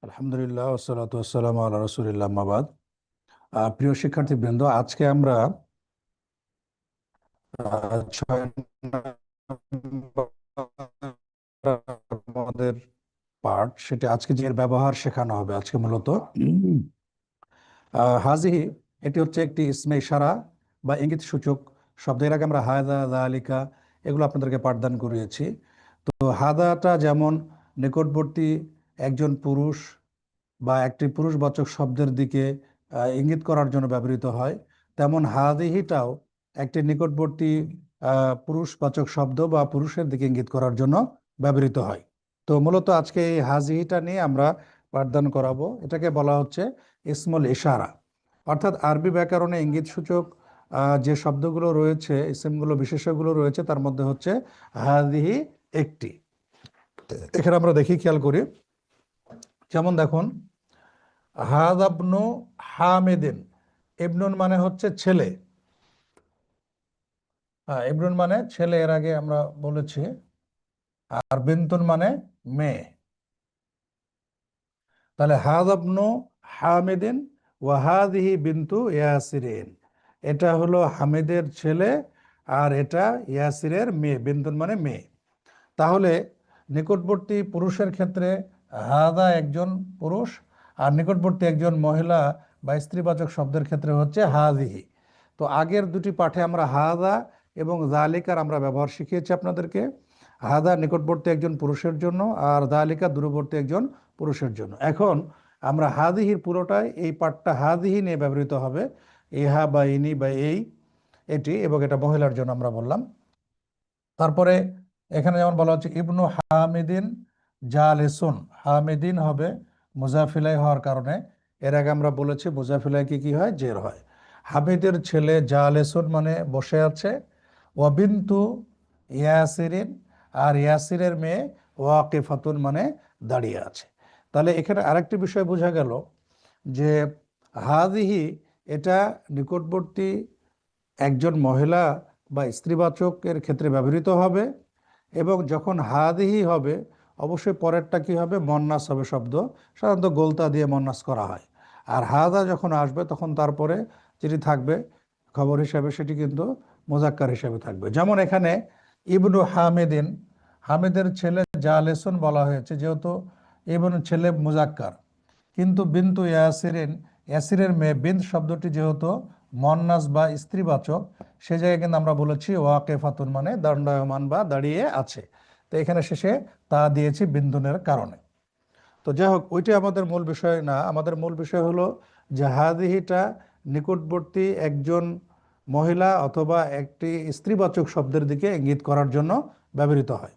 আলহামদুলিল্লাহ ওয়াসসালাতু ওয়াসসালামু আলা রাসূলিল্লাহ আম্মা বাদ। প্রিয় শিক্ষার্থীবৃন্দ, আজকে আমরা 6 নম্বর আমাদের পার্ট, সেটা আজকে যে ব্যবহার শেখানো হবে আজকে মূলত হাজিহি। এটি হচ্ছে একটি ইসমে ইশারা বা ইঙ্গিত সূচক শব্দ। এর আগে আমরা হায়দা, যালিকা এগুলো আপনাদেরকে পাঠদান করিয়েছি। তো হাদাটা যেমন নিকটবর্তী একজন পুরুষ বা একটি পুরুষবাচক শব্দের দিকে ইঙ্গিত করার জন্য ব্যবহৃত হয়, তেমন হাদিহিটাও একটি নিকটবর্তী পুরুষবাচক শব্দ বা পুরুষের দিকে ইঙ্গিত করার জন্য ব্যবহৃত হয়। তো মূলত আজকে এই হাজিহিটা নিয়ে আমরা পাঠদান করাবো। এটাকে বলা হচ্ছে ইসমুল ইশারা, অর্থাৎ আরবি ব্যাকরণে ইঙ্গিত সূচক যে শব্দগুলো রয়েছে, ইসমগুলো, বিশেষ্যগুলো রয়েছে, তার মধ্যে হচ্ছে হাদিহি একটি। এখানে আমরা দেখি, খেয়াল করি। যেমন দেখুন, হাদাবনু হামিদিন। ইবনুন মানে হচ্ছে ছেলে। ইবনুন মানে ছেলে, এর আগে আমরা বলেছি। আর বিন্তুন মানে মেয়ে। তাহলে হাদাবনু হামিদিন ওয়াহাদিহি বিন্তু ইয়াসিরিন। এটা হলো হামিদের ছেলে আর এটা ইয়াসিরের মেয়ে। বিন্তুন মানে মেয়ে। তাহলে নিকটবর্তী পুরুষের ক্ষেত্রে হাদা একজন পুরুষ, আর নিকটবর্তী একজন মহিলা বা স্ত্রীবাচক শব্দের ক্ষেত্রে হচ্ছে হাদিহি। তো আগের দুটি পাঠে আমরা হাদা এবং জালিকার আমরা ব্যবহার শিখিয়েছি আপনাদেরকে। হাদা নিকটবর্তী একজন পুরুষের জন্য, আর জালিকা দূরবর্তী একজন পুরুষের জন্য। এখন আমরা হাদিহির পুরোটাই, এই পাঠটা হাদিহি নিয়ে ব্যবহৃত হবে। ইহা বা ইনি বা এই, এটি, এবং এটা মহিলার জন্য আমরা বললাম। তারপরে এখানে যেমন বলা হচ্ছে ইবনু হামিদিন জালেসুন। হামিদিন হবে মুজাফিলাই হওয়ার কারণে। এর আগে আমরা বলেছি মুজাফিলাই কি হয়, জের হয়। হামিদের ছেলে জালেসুন মানে বসে আছে। ওয়াবিন্তু ইয়াসিরিন, আর ইয়াসিরের মেয়ে ওয়াকিফাতুন মানে দাঁড়িয়ে আছে। তাহলে এখানে আরেকটি বিষয় বোঝা গেল যে হাদিহি এটা নিকটবর্তী একজন মহিলা বা স্ত্রীবাচকের ক্ষেত্রে ব্যবহৃত হবে, এবং যখন হাদিহি হবে অবশ্যই পরেরটা কি হবে, মন্নাস হবে শব্দ। সাধারণত গোলতা দিয়ে মন্নাস করা হয়। আর হাদা যখন আসবে তখন তারপরে যেটি থাকবে খবর হিসাবে, সেটি কিন্তু মোজাক্কার হিসাবে থাকবে। যেমন এখানে ইবনু হামিদিন, হামিদের ছেলে জালেসুন বলা হয়েছে, যেহেতু ইবনু ছেলে মুজাক্কার। কিন্তু বিন্তু ইয়াসিরিন, ইয়াসিরের মেয়ে, বিন্ত শব্দটি যেহেতু মন্নাস বা স্ত্রীবাচক, সে জায়গায় কিন্তু আমরা বলেছি ওয়াকেফাতুন মানে দণ্ডায়মান বা দাঁড়িয়ে আছে। তো এখানে শেষে তা দিয়েছি বিন্দুনের কারণে। তো যাই হোক, ওইটি আমাদের মূল বিষয় না। আমাদের মূল বিষয় হলো যে হাদিহিটা নিকটবর্তী একজন মহিলা অথবা একটি স্ত্রীবাচক শব্দের দিকে ইঙ্গিত করার জন্য ব্যবহৃত হয়।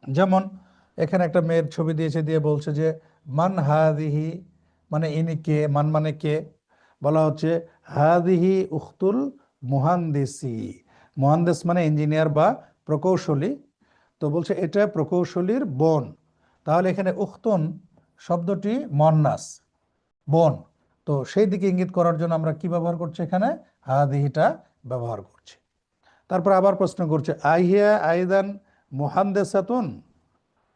যেমন এখানে একটা মেয়ের ছবি দিয়েছে, দিয়ে বলছে যে মান হাদিহি, মানে ইনি কে, মান মানে কে। বলা হচ্ছে হাদিহি উখতুল মুহান্দিসি। মুহান্দিস মানে ইঞ্জিনিয়ার বা প্রকৌশলী। তো বলছে এটা প্রকৌশলীর বোন। তাহলে এখানে উখতুন শব্দটি মন্নাস, বোন। তো সেই দিকে ইঙ্গিত করার জন্য আমরা কি ব্যবহার করছি, এখানে হাদিহিটা ব্যবহার করছি। তারপর আবার প্রশ্ন করছে আহিয়া আইদান মুহান্দেসাতুন।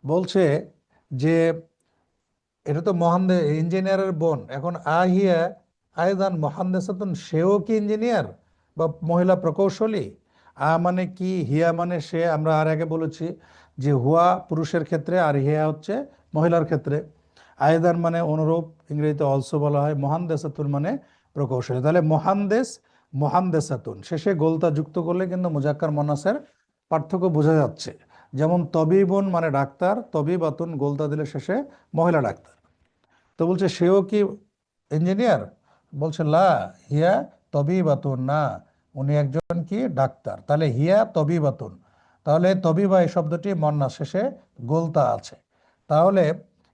বলছে যে এটা তো ইঞ্জিনিয়ারের বোন। এখন আহিয়া আয়দান মহান্দেসাতুন, সেও কি ইঞ্জিনিয়ার বা মহিলা প্রকৌশলী? মানে কি, হিয়া মানে সে। আমরা আর আগে বলেছি যে হুয়া পুরুষের ক্ষেত্রে আর হিয়া হচ্ছে মহিলার ক্ষেত্রে। আয়দান মানে অনুরূপ, ইংরেজিতে অলসো বলা হয়। মহান্দেসাতুন মানে প্রকৌশলী। তাহলে মহান্দেস, মহান্দেসাতুন, শেষে গোলতা যুক্ত করলে কিন্তু মুজাক্কার মোনাসের পার্থক্য বোঝা যাচ্ছে। যেমন তবিবুন মানে ডাক্তার, তবিবাতুন গোলতা দিলে শেষে মহিলা ডাক্তার। তো বলছে সেও কি ইঞ্জিনিয়ার? বলছে লা হিয়া তবিবাতুন, না উনি একজন কি ডাক্তার। তাহলে হিয়া তবিবাতুন, তাহলে তবিবা এই শব্দটি মন্না শেষে গোলতা আছে। তাহলে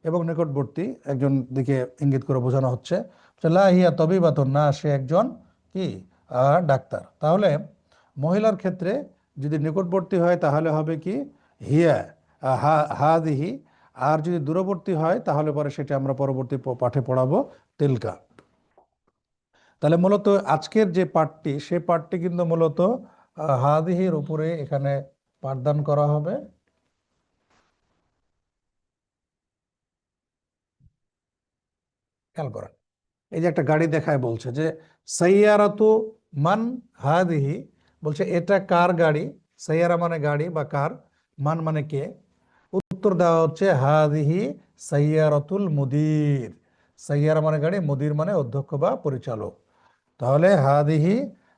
এবং নিকটবর্তী একজন দিকে ইঙ্গিত করে বোঝানো হচ্ছে যে লা হিয়া তবিবাতুন, না সে একজন কি ডাক্তার। তাহলে মহিলার ক্ষেত্রে যদি নিকটবর্তী হয় তাহলে হবে কি হিয়া হাদিহি, আর যদি দূরবর্তী হয় তাহলে পরে সেটা আমরা পরবর্তী পাঠে পড়াবো তিলকা। তাহলে মূলত আজকের যে পাঠটি সে পাঠটি কিন্তু মূলত হাদিহির উপরে এখানে পাঠদান করা হবে। খেয়াল করেন, এই যে একটা গাড়ি দেখায় বলছে যে সাইয়ারাতু মান হাদিহি, বলছে এটা কার গাড়ি। সাইয়ারা মানে গাড়ি বা কার, মান মানে কে। উত্তর দেওয়া হচ্ছে হাদিহি সাইয়ারাতুল মুদির। সাইয়ারা মানে গাড়ি, মুদির মানে অধ্যক্ষ বা পরিচালক। তাহলে হাদিহি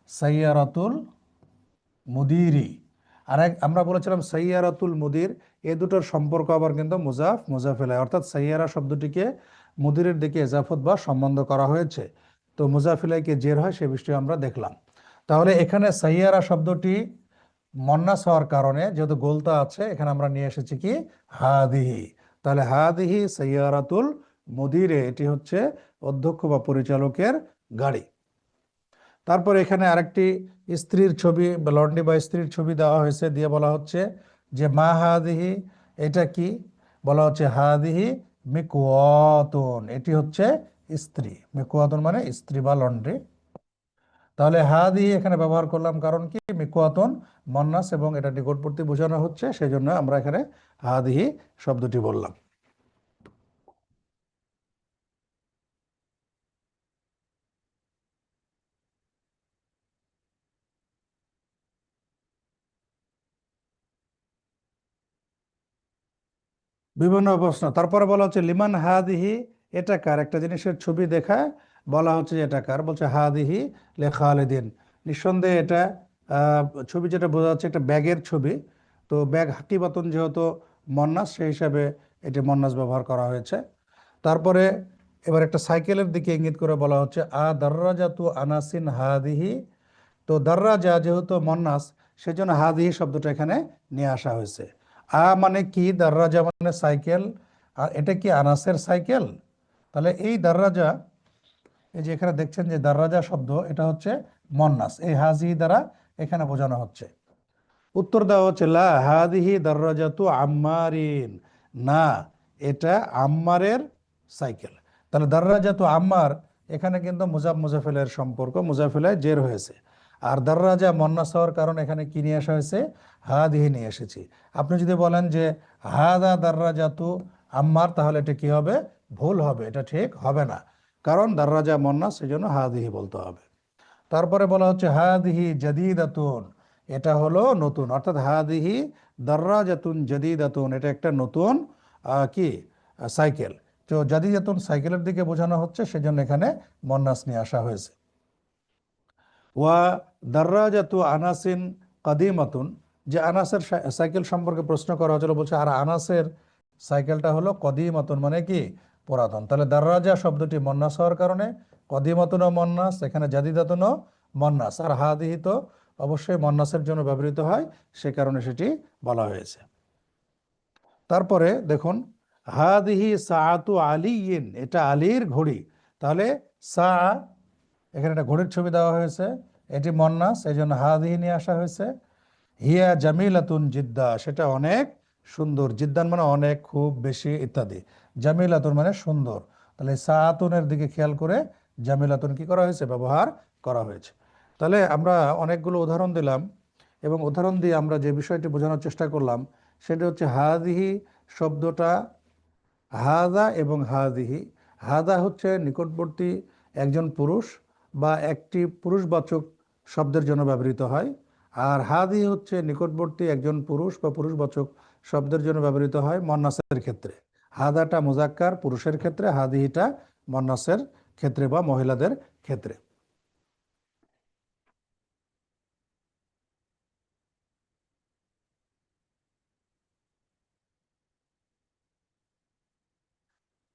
সাইয়ারাতুল মুদিরি। আর এক আমরা বলেছিলাম সাইয়ারাতুল মুদির, এ দুটোর সম্পর্ক আবার কিন্তু মুজাফ মুজাফিলায়, অর্থাৎ সাইয়ারা শব্দটিকে মুদিরের দিকে এজাফত বা সম্বন্ধ করা হয়েছে। তো মুজাফিলাইকে জের হয় সে বিষয়টি আমরা দেখলাম। তাহলে এখানে সাইয়ারা শব্দটি মন্নাস হওয়ার কারণে যেহেতু গোলতা আছে এখানে আমরা নিয়ে এসেছি কি হাদিহি। তাহলে হাদিহি সাইয়ারাতুল মুদিরে, এটি হচ্ছে অধ্যক্ষ বা পরিচালকের গাড়ি। তারপর এখানে আরেকটি স্ত্রীর ছবি বা লন্ডি বা স্ত্রীর ছবি দেওয়া হয়েছে, দিয়ে বলা হচ্ছে যে মা হাদিহি, এটা কি? বলা হচ্ছে হাদিহি মিকওয়াতুন, এটি হচ্ছে স্ত্রী। মিকওয়াতুন মানে স্ত্রী বা লন্ড্রি। তাহলে হাদিহি এখানে ব্যবহার করলাম কারণ কি মিকওয়াতুন মন্নাস এবং এটা নিকটবর্তী বোঝানো হচ্ছে, সেই জন্য আমরা এখানে হাদিহি শব্দটি বললাম। বিভিন্ন প্রশ্ন, তারপরে বলা হচ্ছে লিমান হাদিহি, এটা কার? একটা জিনিসের ছবি দেখায় বলা হচ্ছে যে এটা কার। বলছে হাদিহি লে খালেদিন, নিঃসন্দেহে এটা ছবি যেটা বোঝা যাচ্ছে একটা ব্যাগের ছবি। তো ব্যাগ হাকিবাতুন যেহেতু মন্নাস, সেই হিসাবে এটি মন্নাস ব্যবহার করা হয়েছে। তারপরে এবার একটা সাইকেলের দিকে ইঙ্গিত করে বলা হচ্ছে দাররাজাতু আনাসিন হাদিহি। তো দাররাজা যেহেতু মন্নাস সেজন্য হাদিহি শব্দটা এখানে নিয়ে আসা হয়েছে। মানে কি? দাররাজা মানে সাইকেল, আর এটা কি আনাসের সাইকেল? তাহলে এই দাররাজা, এই যে এখানে দেখছেন যে দাররাজা শব্দ, এটা হচ্ছে মন্নাস, এই হাজিহি দ্বারা এখানে বোঝানো হচ্ছে। উত্তর দেওয়া হচ্ছে লা হাদিহি দাররাজাতু আম্মারিন, না এটা আম্মারের সাইকেল। তাহলে দাররাজাতু আম্মার, এখানে কিন্তু মুজাফিলের সম্পর্ক, মুজাফিলায় জের হয়েছে। আর দাররাজা মন্নাস হওয়ার কারণে এখানে কি নিয়ে আসা হয়েছে? হাদিহি নিয়ে এসেছি। আপনি যদি বলেন যে হাদা দাররাজাতু আম্মার, তাহলে এটা কি হবে? ভুল হবে, এটা ঠিক হবে না, কারণ দাররাজা মন্নাস, সেজন্য হাদিহি বলতে হবে। তারপরে বলা হচ্ছে হাদিহি জাদিদাতুন, এটা হলো নতুন, অর্থাৎ হাদিহি দাররাজাতুন জাদিদাতুন, এটা একটা নতুন কি সাইকেল। তো জাদিদাতুন সাইকেলের দিকে বোঝানো হচ্ছে, সেজন্য এখানে মন্নাস নিয়ে আসা হয়েছে। ওয়া দাররাজাতু আনাসিন কাদিমাতুন, যে আনাসের সাইকেল সম্পর্কে প্রশ্ন করা হয়েছিল, বলছে আর আনাসের সাইকেলটা হলো কদিমাতুন মানে কি পুরাতন। তাহলে দাররাজা শব্দটি মন্নাস হওয়ার কারণে কদিমাতুনও মন্নাস, এখানে জাদিদাতুনও মন্নাস, আর হাদিহি তো অবশ্যই মন্নাসের জন্য ব্যবহৃত হয়, সে কারণে সেটি বলা হয়েছে। তারপরে দেখুন হাদিহি সাআতু আলিয়িন, এটা আলীর ঘড়ি। তাহলে সা, এখানে একটা ঘড়ির ছবি দেওয়া হয়েছে, এটি মন্নাস, এই জন্য হাদিহি নিয়ে আসা হয়েছে। হিয়া জামিলাতুন জিদ্দা, সেটা অনেক সুন্দর, জিদ্দান মানে অনেক, খুব বেশি ইত্যাদি, জামিলাতুন মানে সুন্দর। তাহলে সাআতুনের দিকে খেয়াল করে জামিলাতুন কি করা হয়েছে? ব্যবহার করা হয়েছে। তাহলে আমরা অনেকগুলো উদাহরণ দিলাম, এবং উদাহরণ দিয়ে আমরা যে বিষয়টি বোঝানোর চেষ্টা করলাম সেটা হচ্ছে হাদিহি শব্দটা হাদা এবং হাদিহি। হাদা হচ্ছে নিকটবর্তী একজন পুরুষ বা একটি পুরুষবাচক শব্দের জন্য ব্যবহৃত হয়, আর হাদি হচ্ছে নিকটবর্তী একজন পুরুষ বা পুরুষবাচক শব্দের জন্য ব্যবহৃত হয় মন্নাসের ক্ষেত্রে। হাদাটা মুজাক্কার পুরুষের ক্ষেত্রে, হাদিহিটা মন্নাসের ক্ষেত্রে বা মহিলাদের ক্ষেত্রে।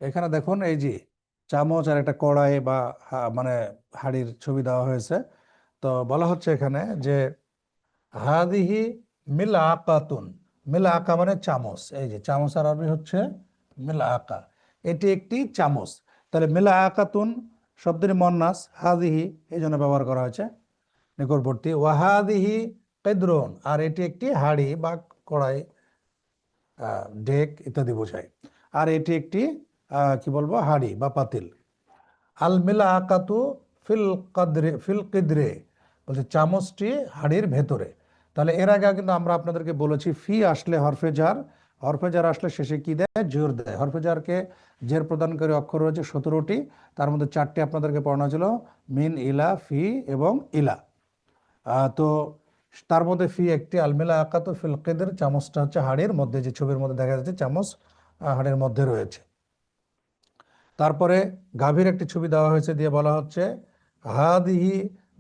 এখানে দেখুন এই যে চামচ আর একটা কড়াই বা মানে হাঁড়ির ছবি দেওয়া হয়েছে। তো বলা হচ্ছে এখানে যে হাদিহি মিল আকাতুন, মিল আকা মানে চামচ, এই যে চামচ আর আরবি হচ্ছে মিল আকা, এটি একটি চামচ। তাহলে মিল আকাতুন শব্দের মন্নাস, হাদিহি এই জন্য ব্যবহার করা হয়েছে নিকটবর্তী। ওয়াহাদিহি কেদ্রন, আর এটি একটি হাঁড়ি বা কড়াই, ডেক ইত্যাদি বোঝায়। আর এটি একটি কি বলবো, হাঁড়ি বা পাতিল। আল মিল আকাতু ফিল কিদ্রে বলছে চামচটি হাঁড়ির ভেতরে। তাহলে এর আগে কিন্তু আমরা আপনাদেরকে বলেছি ফি আসলে হরফে জার, হরফে জার আসলে শেষে কি দেয়, জোর দেয়। হরফে জারকে জের প্রদানকারী অক্ষর রয়েছে 17টি, তার মধ্যে 4টি আপনাদেরকে পড়ানো ছিল, মিন, ইলা, ফি এবং ইলা। তো তার মধ্যে ফি একটি, আলমিলা আকাতু ফিল কিদ্র, চামচটা হচ্ছে হাঁড়ির মধ্যে, যে ছবির মধ্যে দেখা যাচ্ছে চামচ হাঁড়ির মধ্যে রয়েছে। তারপরে গাভীর একটি ছবি দেওয়া হয়েছে, দিয়ে বলা হচ্ছে হাদিহি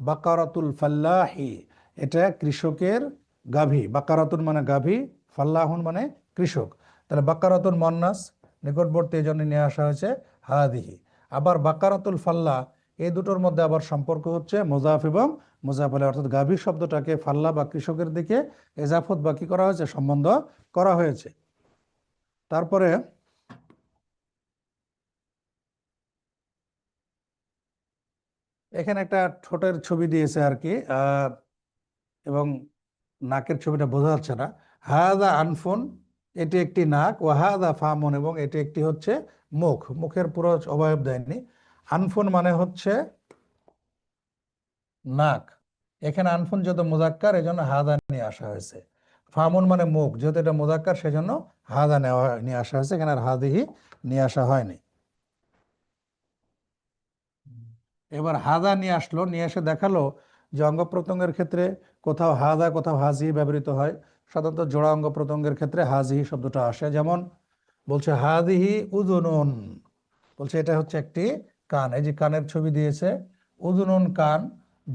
বাকারাতুল ফাল্লাহি, এটা কৃষকের গাভী। বাকারাতুন মানে গাভী, ফাল্লাহুন মানে কৃষক। তাহলে বাকারাতুল মন্নাস নিকটবর্তী, এই জন্য নিয়ে আসা হয়েছে হাদিহি। আবার বাকারাতুল ফাল্লাহ, এই দুটোর মধ্যে আবার সম্পর্ক হচ্ছে মুজাফ এবং মুজাফ আলাইহি, অর্থাৎ গাভী শব্দটাকে ফাল্লা বা কৃষকের দিকে এজাফত বা কি করা হয়েছে, সম্বন্ধ করা হয়েছে। তারপরে এখানে একটা ঠোঁটের ছবি দিয়েছে আর কি, এবং নাকের ছবিটা বোঝা যাচ্ছে না। হাদা আনফুন, এটি একটি নাক, ও হাদা ফামুন, এবং এটি একটি হচ্ছে মুখ। মুখের পুরো অবয়ব দেয়নি। আনফুন মানে হচ্ছে নাক, এখানে আনফুন যেহেতু মুজাক্কার এই জন্য হাদা নিয়ে আসা হয়েছে। ফামুন মানে মুখ, যেহেতু এটা মুজাক্কার সেজন্য হাদা নিয়ে আসা হয়েছে, এখানে আর হাদিহি নিয়ে আসা হয়নি। এবার হাদা নিয়ে আসলো, নিয়ে এসে দেখালো যে অঙ্গ প্রত্যঙ্গের ক্ষেত্রে কোথাও হাদা কোথাও হাজি ব্যবহৃত হয়। সাধারণত জোড়া অঙ্গ প্রত্যঙ্গের ক্ষেত্রে হাজিহি শব্দটা আসে। যেমন বলছে হাদিহি উযুনুন, বলছে এটা হচ্ছে একটি কান, এই যে কানের ছবি দিয়েছে। উযুনুন কান,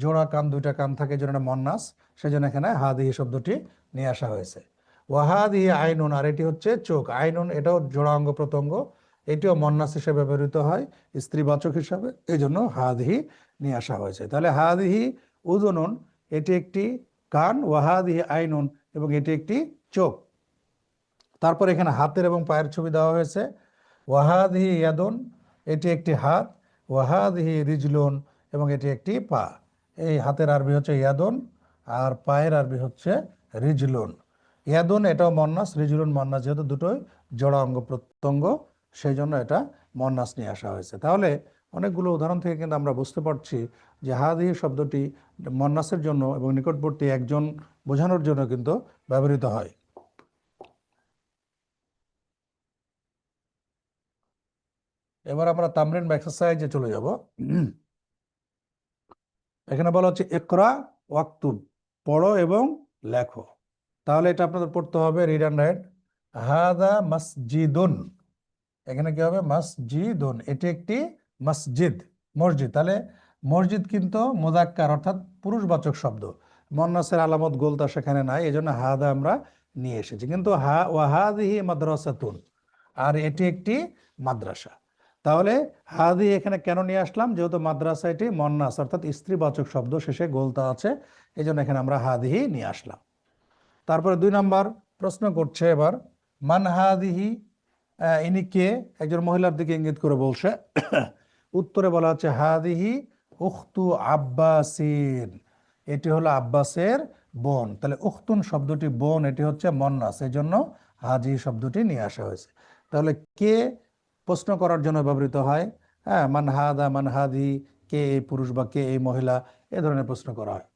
জোড়া কান, দুইটা কান থাকে, এই জন্য এটা মন্নাস, সেজন্য এখানে হাদিহি শব্দটি নিয়ে আসা হয়েছে। ওয়াহাদিহি আইনুন, আর এটি হচ্ছে চোখ। আইনুন এটাও জোড়া অঙ্গ প্রত্যঙ্গ, এটিও মন্নাস হিসেবে ব্যবহৃত হয়, স্ত্রীবাচক হিসাবে, এই জন্য হাদিহি নিয়ে আসা হয়েছে। তাহলে হাদিহি উযুনুন, এটি একটি কান, ওয়াহাদিহি আইনুন, এবং এটি একটি চোখ। তারপর এখানে হাতের এবং পায়ের ছবি দেওয়া হয়েছে। ওয়াহাদিহি ইয়াদুন, এটি একটি হাত, ওয়াহাদিহি রিজলুন, এবং এটি একটি পা। এই হাতের আরবি হচ্ছে ইয়াদুন, আর পায়ের আরবি হচ্ছে রিজলুন। ইয়াদুন এটাও মন্নাস, রিজলুন মন্নাস, যেহেতু দুটোই জোড়া অঙ্গ প্রত্যঙ্গ সেই জন্য এটা মন্নাস নিয়ে আসা হয়েছে। তাহলে অনেকগুলো উদাহরণ থেকে কিন্তু আমরা বুঝতে পারছি যে হাদিহি শব্দটি মন্নাসের জন্য এবং নিকটবর্তী একজন বোঝানোর জন্য কিন্তু ব্যবহৃত হয়। এবার আমরা তামরিন বা এক্সারসাইজে চলে যাব। এখানে বলা হচ্ছে ইকরা ওয়াক্তুব, পড়ো এবং লেখো। তাহলে এটা আপনাদের পড়তে হবে, রিড অ্যান্ড রাইট। হাদা মসজিদুন, এখানে কি হবে, মসজিদুন, এটি একটি মসজিদ, মসজিদ। তাহলে মসজিদ কিন্তু মুযাক্কার অর্থাৎ পুরুষবাচক শব্দ, মুয়ান্নাসের আলামত গোলতা সেখানে নাই, এই জন্য হাদা আমরা নিয়ে এসেছি। কিন্তু ওয়াহাদিহি মাদ্রাসাতুন, আর এটি একটি মাদ্রাসা। তাহলে হাদি এখানে কেন নিয়ে আসলাম, যেহেতু মাদ্রাসা এটি মুয়ান্নাস অর্থাৎ স্ত্রীবাচক শব্দ, শেষে গোলতা আছে, এই জন্য এখানে আমরা হাদিহি নিয়ে আসলাম। তারপরে 2 নম্বর প্রশ্ন করছে এবার, মান হাদিহি, ইনি কে, একজন মহিলার দিকে ইঙ্গিত করে বলছে। উত্তরে বলা হচ্ছে হাদিহি উখতু আব্বাসিন, এটি হলো আব্বাসের বোন। তাহলে উখতুন শব্দটি বোন, এটি হচ্ছে মন্নাস, এই জন্য হাজি শব্দটি নিয়ে আসা হয়েছে। তাহলে কে প্রশ্ন করার জন্য ব্যবহৃত হয়, হ্যাঁ, মান হাদা মান হাদি, কে এই পুরুষ বা কে এই মহিলা, এ ধরনের প্রশ্ন করা হয়।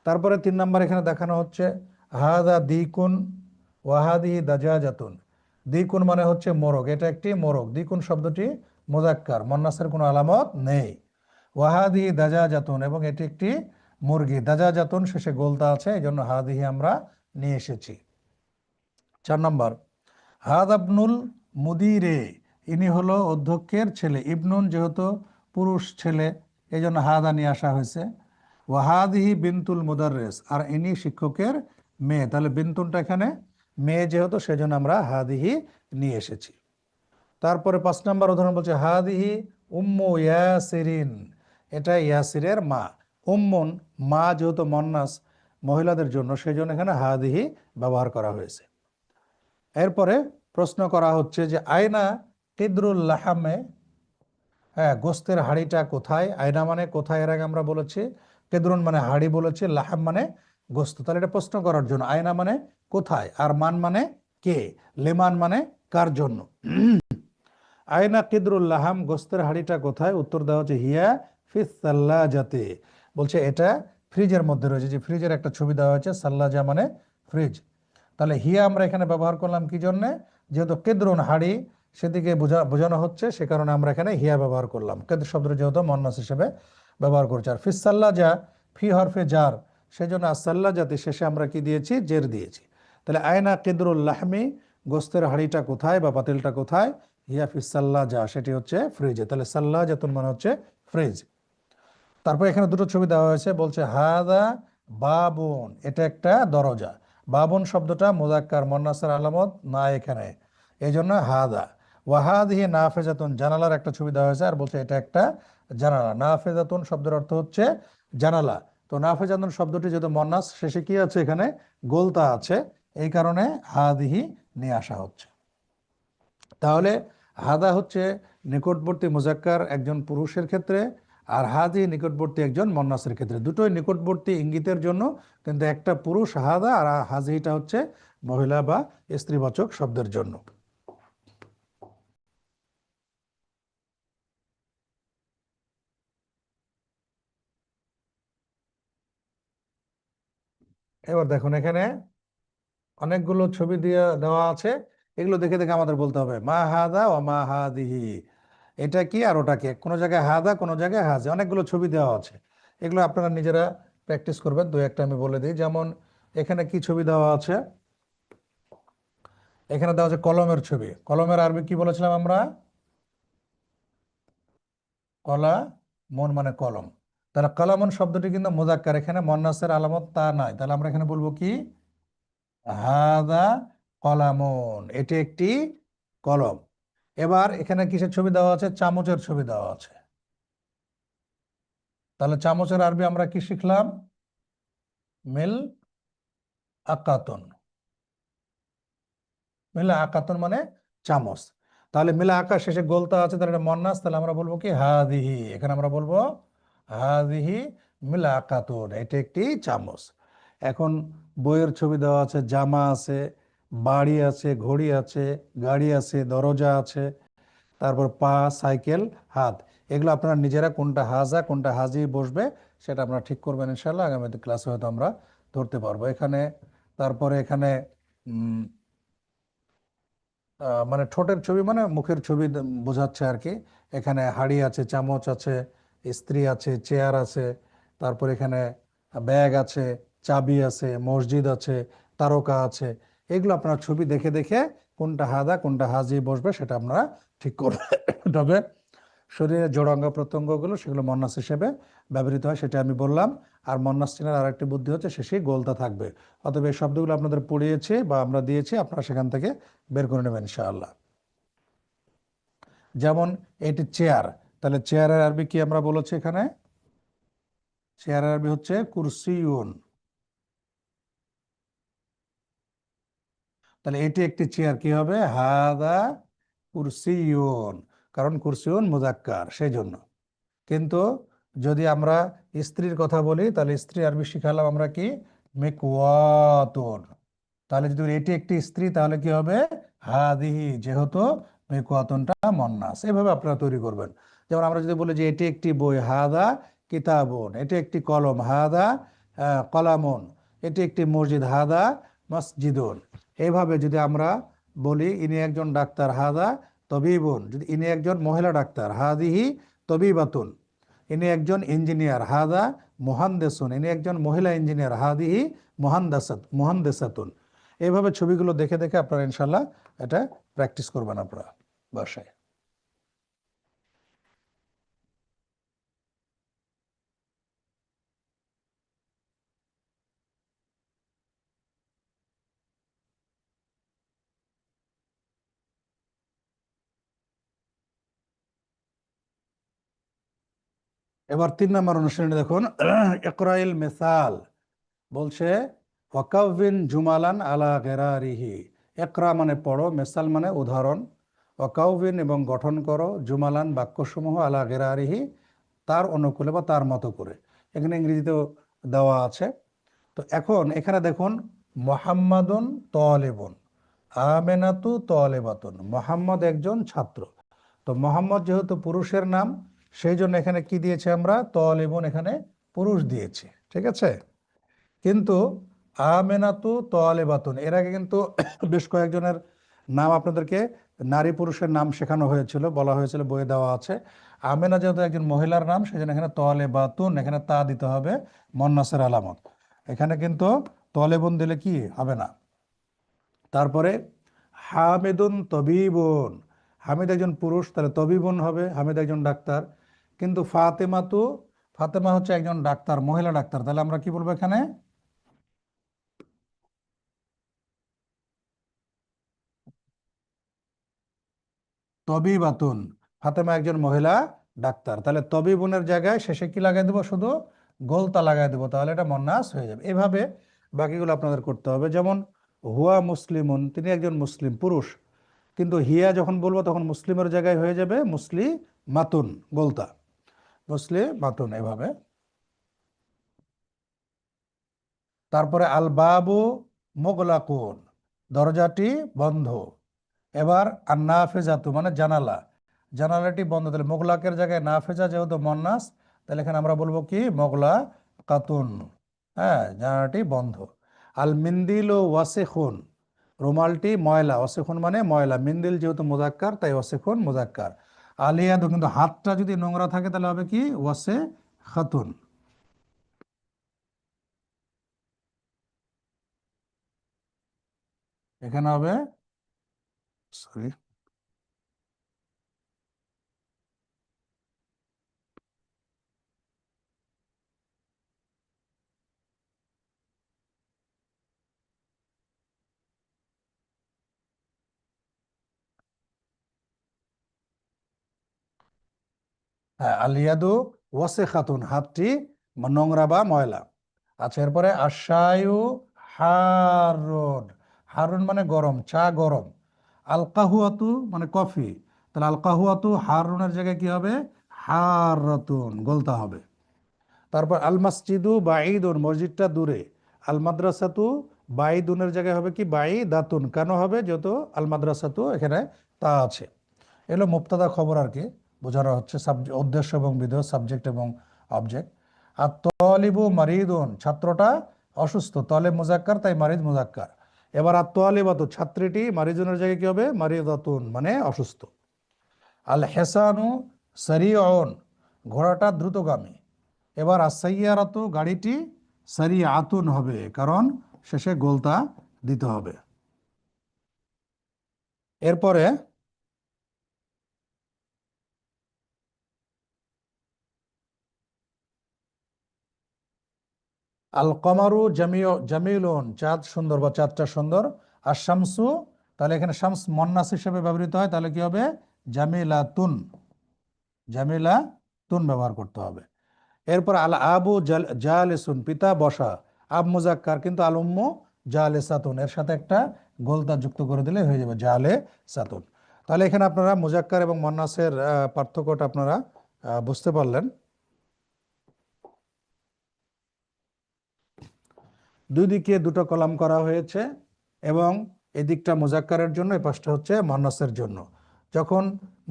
তারপরে 3 নম্বর এখানে দেখানো হচ্ছে হাদা দিকুন ওয়াহাদি দাজাজাতুন। দ্বিগুণ মানে হচ্ছে মোরগ, এটা একটি মোরগ। দ্বিগুণ শব্দটি মুযাক্কার, মুন্নাসের কোনো আলামত নেই। ওয়াহাদি দাজাজাতুন, এবং এটি একটি মুরগি। দাজাজাতুন শেষে গোলতা আছে, এই জন্য হাদিহি আমরা নিয়ে এসেছি। 4 নম্বর, হাদাবনুল মুদিরে, ইনি হলো অধ্যক্ষের ছেলে। ইবনুন যেহেতু পুরুষ ছেলে, এই জন্য হাদা নিয়ে আসা হয়েছে। ওয়াহাদিহি বিনতুল মুদাররেস, আর ইনি শিক্ষকের মেয়ে। তাহলে বিনতুনটা এখানে মেয়ে যেহেতু সেজন্য আমরা হাদিহি নিয়ে এসেছি। তারপরে 5 নম্বর উদাহরণ বলছে হাদিহি উম্মু ইয়াসিরিন, এটা ইয়াসিরের মা। উম্মুন, মা যেহেতু মন্নাস মহিলাদের জন্য, সেই জন্য এখানে হাদিহি ব্যবহার করা হয়েছে। এরপরে প্রশ্ন করা হচ্ছে যে আয়না কিদরুল লাহামে, হ্যাঁ, গোস্তের হাঁড়িটা কোথায়? আয়না মানে কোথায়, এর আগে আমরা বলেছি। কেদরুন মানে হাঁড়ি বলেছি, লাহাম মানে গোস্ত। তাহলে এটা প্রশ্ন করার জন্য আয়না মানে কোথায়, আর মান মানে কে, লেমান মানে কার জন্য। আয়না কিদরুল লাহাম, গোস্তের হাঁড়িটা কোথায়? উত্তর দেওয়া হচ্ছে হিয়া ফিস সাল্লাজাতে, বলছে এটা ফ্রিজের মধ্যে রয়েছে। যে ফ্রিজের একটা ছবি দেওয়া হয়েছে, সাল্লাজা মানে ফ্রিজ। তাহলে হিয়া আমরা এখানে ব্যবহার করলাম কি জন্যে? যেহেতু কেদরুন হাঁড়ি সেদিকে বোঝানো হচ্ছে, সে কারণে আমরা এখানে হিয়া ব্যবহার করলাম। কেদ্র শব্দটা যেহেতু মন্নাস হিসেবে ব্যবহার করছি। আর ফিস সাল্লাজা ফি হরফে জার, সেই জন্য সাল্লাজাতে শেষে আমরা কি দিয়েছি? জের দিয়েছি। তাহলে আয়না কেদরুল লাহমি, গোস্তের হাঁড়িটা কোথায় বা পাতিলটা কোথায়? হিয়া ফিস সাল্লাজা, সেটি হচ্ছে ফ্রিজে। তাহলে সাল্লাজাতুন মানে হচ্ছে ফ্রিজ। তারপর এখানে দুটো ছবি দেওয়া হয়েছে, বলছে হাদা বাবুন, এটা একটা দরজা। বাবুন শব্দটা মুজাক্কার, মুন্নাসের আলামত না এখানে, এই জন্য হাদা। ওয়াহাদিহি নাফেজাতুন, জানালার একটা ছবি দেওয়া হয়েছে, আর বলছে এটা একটা জানালা। নাফেজাতুন শব্দের অর্থ হচ্ছে জানালা। তো নাফেজাতুন শব্দটি যেহেতু মুন্নাস, শেষে কি আছে? এখানে গোলতা আছে, এই কারণে হাদিহি নিয়ে আসা হচ্ছে। তাহলে হাদা হচ্ছে নিকটবর্তী মুজাক্কার একজন পুরুষের ক্ষেত্রে, আর হাদি নিকটবর্তী একজন মন্নাসের ক্ষেত্রে। দুটোই নিকটবর্তী ইঙ্গিতের জন্য, কিন্তু একটা পুরুষ হাদা আর হাজিটা হচ্ছে মহিলা বা স্ত্রীবাচক শব্দের জন্য। এবার দেখুন এখানে অনেকগুলো ছবি দিয়ে দেওয়া আছে, এগুলো দেখে দেখে আমাদের বলতে হবে মা হাদা ও মা হাদিহি, এটা কি আর ওটা কি। কোনো জায়গায় হাদা, কোনো জায়গায় হাজে, অনেকগুলো ছবি দেওয়া আছে। এগুলো আপনারা নিজেরা প্র্যাকটিস করবেন। দু একটা আমি বলে দিই। যেমন এখানে কি ছবি দেওয়া আছে? এখানে দেওয়া আছে কলমের ছবি। কলমের আরবি কি বলেছিলাম আমরা? কলা মন মানে কলম। তাহলে কলামন শব্দটি কিন্তু মুজাক্কার, এখানে মন্নাসের আলামত তা নাই। তাহলে আমরা এখানে বলবো কি? হাদা কলামন, এটি একটি কলম। এবার এখানে কিসের ছবি দেওয়া আছে? চামচের ছবি দেওয়া আছে। তাহলে চামচের আরবি আমরা কি শিখলাম? মিল আকাতন। মিলা আকাতন মানে চামচ। তাহলে মিলা আকার শেষে গোলতা আছে, তাহলে এটা মন্নাস। তাহলে আমরা বলবো কি? হাদিহি। এখানে আমরা বলবো হাদিহি মিলা আকাতুন, এটা একটি চামচ। এখন বইয়ের ছবি দেওয়া আছে, জামা আছে, বাড়ি আছে, ঘড়ি আছে, গাড়ি আছে, দরজা আছে, তারপর পা, সাইকেল, হাত। এগুলো আপনারা নিজেরা কোনটা হাজা কোনটা হাজি বসবে সেটা আপনারা ঠিক করবেন ইনশাল্লাহ। আগামী ক্লাসে হয়তো আমরা ধরতে পারবো। এখানে তারপরে এখানে মানে ঠোঁটের ছবি মানে মুখের ছবি বোঝাচ্ছে আর কি। এখানে হাঁড়ি আছে, চামচ আছে, স্ত্রী আছে, চেয়ার আছে, তারপর এখানে ব্যাগ আছে, চাবি আছে, মসজিদ আছে, তারকা আছে। এগুলো আপনার ছবি দেখে দেখে কোনটা হাদা কোনটা হাজি বসবে সেটা আপনারা ঠিক করবে। তবে শরীরের জোড়াঙ্গ প্রত্যঙ্গগুলো সেগুলো মন্নাস হিসেবে ব্যবহৃত হয়, সেটা আমি বললাম। আর মন্নাস চিনার আরেকটি বুদ্ধি হচ্ছে শেষে গোলতা থাকবে। অতএব এই শব্দগুলো আপনাদের পড়িয়েছি বা আমরা দিয়েছি, আপনারা সেখান থেকে বের করে নেবেন ইনশাআল্লাহ। যেমন এটি চেয়ার, তাহলে চেয়ারের আরবি কি আমরা বলেছি এখানে? চেয়ারের আরবি হচ্ছে কুরসিউন। তাহলে এটি একটি চেয়ার, কি হবে? হাদা কুরসিউন, কারণ কুরসিউন মুজাক্কার সেই জন্য। কিন্তু যদি আমরা স্ত্রীর কথা বলি, তাহলে স্ত্রী আরবি শিখালাম আমরা কি? মেকুয়াতুন। তাহলে যদি এটি একটি স্ত্রী, তাহলে কি হবে? হাদিহি, যেহেতু মেকুয়াতুনটা মন্নাস। এভাবে আপনারা তৈরি করবেন। যেমন আমরা যদি বলি যে এটি একটি বই, হাদা কিতাবুন, এটি একটি কলম, হাদা কলামুন, এটি একটি মসজিদ, হাদা মসজিদুন। এইভাবে যদি আমরা বলি ইনি একজন ডাক্তার, হাদা তবিবুন, যদি ইনি একজন মহিলা ডাক্তার, হাদিহি তবিবাতুন, ইনি একজন ইঞ্জিনিয়ার, হাদা মুহান্দেসুন, ইনি একজন মহিলা ইঞ্জিনিয়ার, হাদিহি মুহান্দেসাতুন। এইভাবে ছবিগুলো দেখে দেখে আপনারা ইনশাল্লাহ এটা প্র্যাকটিস করবেন আপনারা বাসায়। এবার 3 নম্বর অনুশীলনী দেখুন। ইকরাইল মিসাল বলছে ওয়াকাউবিন জুমালান আলা গেরারিহি। একরা মানে পড়ো, মেসাল মানে উদাহরণ। ওয়াকাউবিন এবং গঠন করো, জুমালান বাক্যসমূহ আলা গেরারিহি তার অনুকূলে বা তার মতো করে। এখানে ইংরেজিতেও দেওয়া আছে। তো এখন এখানে দেখুন, মোহাম্মদুন তলেবুন, আমেনাতু তলেবাতুন। মোহাম্মদ একজন ছাত্র। তো মোহাম্মদ যেহেতু পুরুষের নাম, সেই জন্য এখানে কি দিয়েছে আমরা, তলেবুন এখানে পুরুষ দিয়েছি, ঠিক আছে। কিন্তু আমেনাতু তলেবাতুন, এর আগে কিন্তু বেশ কয়েকজনের নাম আপনাদেরকে নারী পুরুষের নাম শেখানো হয়েছিল, বলা হয়েছিল, বইয়ে দেওয়া আছে। আমেনা যেহেতু একজন মহিলার নাম, সেই জন্য এখানে তলেবাতুন, এখানে তা দিতে হবে, মন্নাসের আলামত। এখানে কিন্তু তলেবুন দিলে কি হবে না। তারপরে হামিদুন তবিবুন, হামিদ একজন পুরুষ, তাহলে তবিবুন হবে, হামিদ একজন ডাক্তার। কিন্তু ফাতেমা হচ্ছে একজন ডাক্তার, মহিলা ডাক্তার, তাহলে আমরা কি বলবো এখানে, তবিবাতুন। ফাতেমা একজন মহিলা ডাক্তার, তাহলে তবিবুনের জায়গায় শেষে কি লাগাই দেবো, শুধু গোলতা লাগাই দেবো, তাহলে এটা মন্নাস হয়ে যাবে। এভাবে বাকিগুলো আপনাদের করতে হবে। যেমন হুয়া মুসলিমুন, তিনি একজন মুসলিম পুরুষ, কিন্তু হিয়া যখন বলবো তখন মুসলিমের জায়গায় হয়ে যাবে মাতুন, গোলতা, মাতুন, এভাবে। তারপরে আল বাবু মোগলাকুন, দরজাটি বন্ধ। এবার আর নাফেজাতু মানে জানালা, জানালাটি বন্ধ, তাহলে মোগলাকের জায়গায় নাফেজা যেহেতু মন্নাস, তাহলে এখানে আমরা বলবো কি, মোগলা কাতুন। হ্যাঁ, জানালাটি বন্ধ। আল মিন্দিল ও ওয়াসেখুন, রুমালটি ময়লা, ওয়াসেখুন মানে ময়লা, মিন্দিল যেহেতু মুজাক্কার তাই ওয়াসেখুন মুজাক্কার। আলিয়াদু, কিন্তু হাতটা যদি নোংরা থাকে তাহলে হবে কি, ওয়াসে খাতুন। এখানে হবে, সরি, হ্যাঁ, আলিয়াদু ওয়াসে খাতুন, হাতটি নোংরা বা ময়লা। আচ্ছা, এরপরে আশায়ু হারুন, হারুন মানে গরম, চা গরম। আল কাহুয়াতু মানে কফি, তাহলে আল কাহুয়াতু হারুনের জায়গায় কি হবে, হারাতুন, গলতা হবে। তারপর আল মসজিদু বাঈদুন, মসজিদটা দূরে। আল মাদ্রাসাতু বাঈদুনের জায়গায় হবে কি, বাঈদাতুন, কেন হবে, যেহেতু আল মাদ্রাসাতু এখানে তা আছে। এগুলো মুবতাদা খবর আর কি, বোঝানো হচ্ছে উদ্দেশ্য এবং বিধেয়, সাবজেক্ট এবং অবজেক্ট। আর তলিবু মারিদুন, ছাত্রটা অসুস্থ, তলেব মুজাক্কার তাই মারিদ মুজাক্কার। এবার আর তলিবাতু, ছাত্রীটি মারিজুনের জায়গায় কি হবে, মারিদাতুন মানে অসুস্থ। আল হেসানু সারিউন, ঘোড়াটা দ্রুতগামী। এবার আসাইয়ারাতু, গাড়িটি সারি আতুন হবে, কারণ শেষে গোলতা দিতে হবে। এরপরে আল কমারু জামিলুন, চাঁদ সুন্দর বা চাঁদটা সুন্দর। আর শামসু, তাহলে এখানে শামস মন্নাস হিসেবে ব্যবহৃত হয়, তাহলে কি হবে, জামিলাতুন, জামিলাতুন ব্যবহার করতে হবে। এরপর আল আবু জালেসুন, পিতা বসা। আব মুজাক্কার, কিন্তু আল উম্মু জালেসাতুন, এর সাথে একটা গোলতা যুক্ত করে দিলে হয়ে যাবে জালেসাতুন। তাহলে এখানে আপনারা মুজাক্কার এবং মন্নাসের পার্থক্যটা আপনারা বুঝতে পারলেন। দুই দিকে দুটো কলাম করা হয়েছে, এবং এদিকটা মুজাক্কারের জন্য, এই পাশটা হচ্ছে মুয়ান্নাসের জন্য। যখন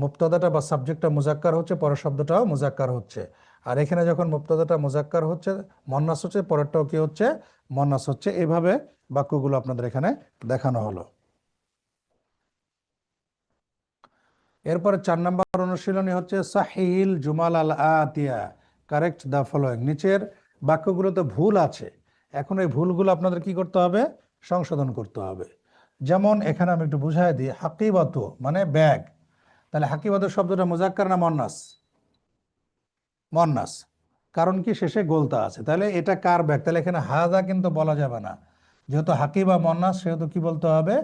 মুবতাদাটা বা সাবজেক্টটা মুজাক্কার হচ্ছে, পরের শব্দটাও মুজাক্কার হচ্ছে। আর এখানে যখন মুবতাদাটা মুজাক্কার হচ্ছে, মুয়ান্নাস হচ্ছে, পরেরটাও কি হচ্ছে, মুয়ান্নাস হচ্ছে। এইভাবে বাক্যগুলো আপনাদের এখানে দেখানো হলো। এরপরে 4 নম্বর অনুশীলনী হচ্ছে সাহিল জুমাল আল আতিয়া, কারেক্ট দ্য ফলোয়িং। নিচের বাক্যগুলোতে ভুল আছে, এখন এই ভুলগুলো আপনাদের কি করতে হবে, সংশোধন করতে হবে। যেমন এখানে আমি একটু বুঝাই দিই, হাকিবাতু মানে ব্যাগ, তাহলে হাকিবাতু শব্দটা মুজাক্কার না মুয়ান্নাস, মুয়ান্নাস, কারণ কি শেষে গোলতা আছে, তাহলে এটা কার ব্যাগ, তাহলে এখানে হাদা কিন্তু বলা যাবে না, যেহেতু হাকিবা মুয়ান্নাস, সেহেতু কি বলতে হবে,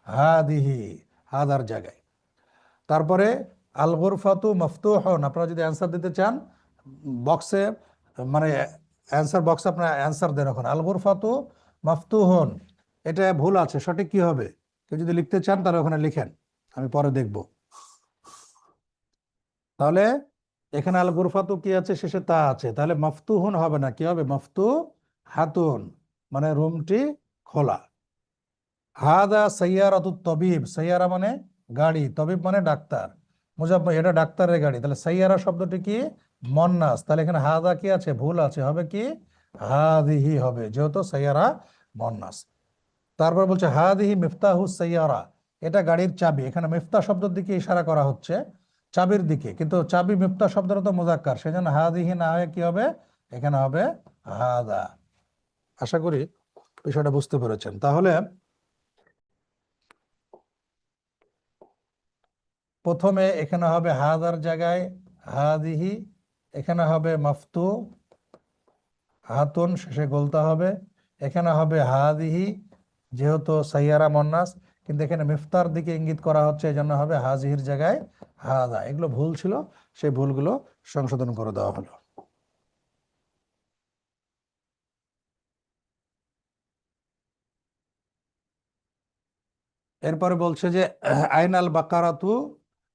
হাদিহি, হাদার জায়গায়। তারপরে আল গুরফাতু মফতুহুন, আপনারা যদি অ্যান্সার দিতে চান, বক্সে, মানে অ্যান্সার বক্সে আপনার অ্যান্সার দেন ওখানে। আল গুরফাতু মাফতুহুন, এটা ভুল আছে, সঠিক কি হবে? কেউ যদি লিখতে চান তাহলে ওখানে লিখেন, আমি পরে দেখব। তাহলে এখানে আল গুরফাতু কি আছে, শেষে তা আছে, তাহলে মাফতুহুন হবে না, কি হবে? মাফতু হাতুন, মানে রুমটি খোলা। হাদা সাইয়ারাতু তবিব, সাইয়ারা মানে গাড়ি, তবিব মানে ডাক্তার, মুজাফফর এটা ডাক্তারের গাড়ি, তাহলে সাইয়ারা শব্দটি কি? মন্নাস, তাহলে এখানে হাদা কি আছে? ভুল আছে, হবে কি? হাদিহি হবে, যেহেতু সাইয়ারা মন্নাস। তারপর বলছে হাদিহি মিফতাহু সাইয়ারা, এটা গাড়ির চাবি, এখানে মিফতাহ শব্দের দিকে ইশারা করা হচ্ছে, চাবির দিকে, কিন্তু চাবি মিফতাহ শব্দটা তো মুযাক্কার, সেজন্য হাদিহি না হয়ে কি হবে? এখানে হবে হাদা। আশা করি বিষয়টা বুঝতে পেরেছেন। তাহলে প্রথমে এখানে হবে হাদার জায়গায় হাদিহি, এখানে হবে মাফতু হাতুন, শেষে গলতা হবে, এখানে হবে হাদিহি যেহেতু সাইয়ারা মন্নাস, কিন্তু এখানে মিফতার দিকে ইঙ্গিত করা হচ্ছে, এই জন্য হবে হাজিহির জায়গায় হাদা। এগুলো ভুল ছিল, সেই ভুলগুলো সংশোধন করে দেওয়া হলো। এরপরে বলছে যে আইনাল বাকারাতু,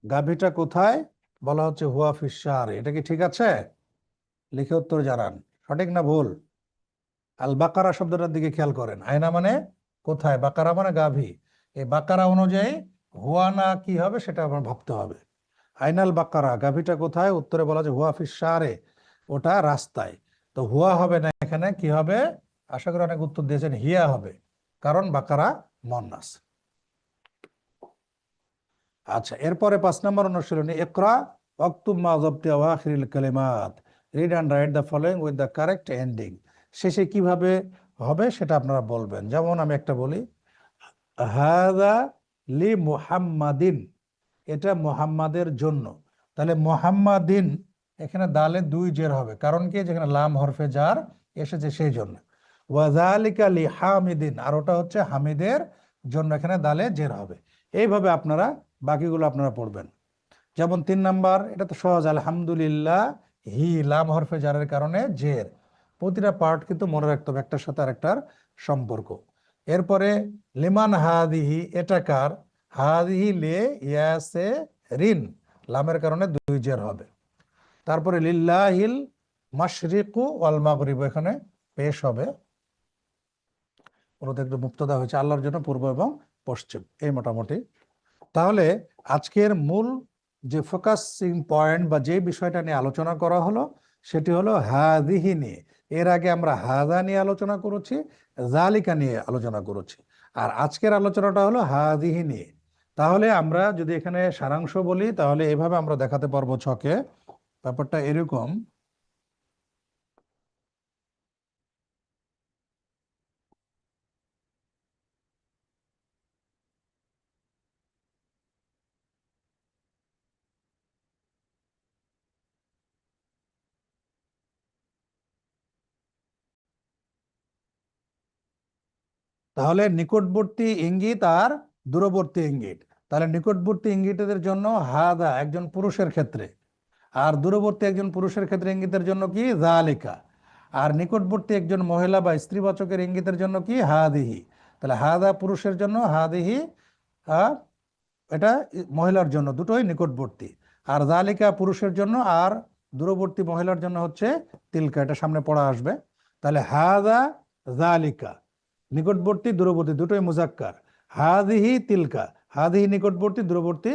গাভীটা কোথায়? বলা হচ্ছে হুয়া ফিসার, এটা কি ঠিক আছে? লিখে উত্তর জানান, সঠিক না ভুল? আল বাকারা শব্দটার দিকে খেয়াল করেন, আয়না মানে কোথায়, বাকারা মানে গাভী, এই বাকারা অনুযায়ী হুয়া না কি হবে সেটা আমার ভাবতে হবে। আইনাল বাকারা, গাভীটা কোথায়? উত্তরে বলা যে হুয়া ফিসারে, ওটা রাস্তায়। তো হুয়া হবে না, এখানে কি হবে? আশা করি অনেক উত্তর দিয়েছেন, হিয়া হবে, কারণ বাকারা মন্নাস। আচ্ছা, এরপরে 5 নম্বর অনুশীলনী, ইকরা ওয়াকতুব মা যাবতি আওয়াখিরিল কালিমাত, read and write the following with the correct ending. শেষে কিভাবে হবে সেটা আপনারা বলবেন। যেমন আমি একটা বলি, হাদা লি মুহাম্মাদিন, এটা মুহাম্মাদের জন্য, তাহলে মুহাম্মাদিন এখানে দালে 2 জের হবে, কারণ কি? যেখানে লাম হরফে জার এসেছে সেই জন্য। ওয়াজালিকা লি হামিদিন, আর ওটা হচ্ছে হামিদের জন্য, এখানে দালে জের হবে। এইভাবে আপনারা বাকিগুলো আপনারা পড়বেন। যেমন 3 নাম্বার, এটা তো সহজ, আলহামদুলিল্লাহ হি, লাম হরফে জারের কারণে জের, প্রতিটা পার্ট কিন্তু মনে রাখতে হবে, একটার সাথে আরেকটার সম্পর্ক। এরপরে লিমান হাদিহি, এটা কার? হাদিহি লে ইয়াসে রিন, লামের কারণে 2 জের হবে। তারপরে লিল্লাহিল মাশরিকু ওয়াল মাগরিব, এখানে পেশ হবে, ওটা একটু মুক্তদা হয়েছে, আল্লাহর জন্য পূর্ব এবং পশ্চিম, এই মোটামুটি। তাহলে আজকের মূল যে ফোকাসিং পয়েন্ট বা যে বিষয়টা নিয়ে আলোচনা করা হলো সেটি হলো হাদিহি নিয়ে। এর আগে আমরা হাদা নিয়ে আলোচনা করেছি, জালিকা নিয়ে আলোচনা করেছি, আর আজকের আলোচনাটা হলো হাদিহি নিয়ে। তাহলে আমরা যদি এখানে সারাংশ বলি তাহলে এভাবে আমরা দেখাতে পারবো ছকে, ব্যাপারটা এরকম। তাহলে নিকটবর্তী ইঙ্গিত আর দূরবর্তী ইঙ্গিত, তাহলে নিকটবর্তী ইঙ্গিতের জন্য হাদা একজন পুরুষের ক্ষেত্রে, আর দূরবর্তী একজন পুরুষের ক্ষেত্রে ইঙ্গিতের জন্য কি? জালিকা। আর নিকটবর্তী একজন মহিলা বা স্ত্রীবাচকের ইঙ্গিতের জন্য কি? হাদিহি। তাহলে হাদা পুরুষের জন্য, হাদিহি আহ, এটা মহিলার জন্য, দুটোই নিকটবর্তী। আর জালিকা পুরুষের জন্য, আর দূরবর্তী মহিলার জন্য হচ্ছে তিলকা, এটা সামনে পড়া আসবে। তাহলে হাদা জালিকা, নিকটবর্তী দূরবর্তী দুটোই মুজাক্কার। হাদিহি তিলকা, হাদিহি নিকটবর্তী, দূরবর্তী,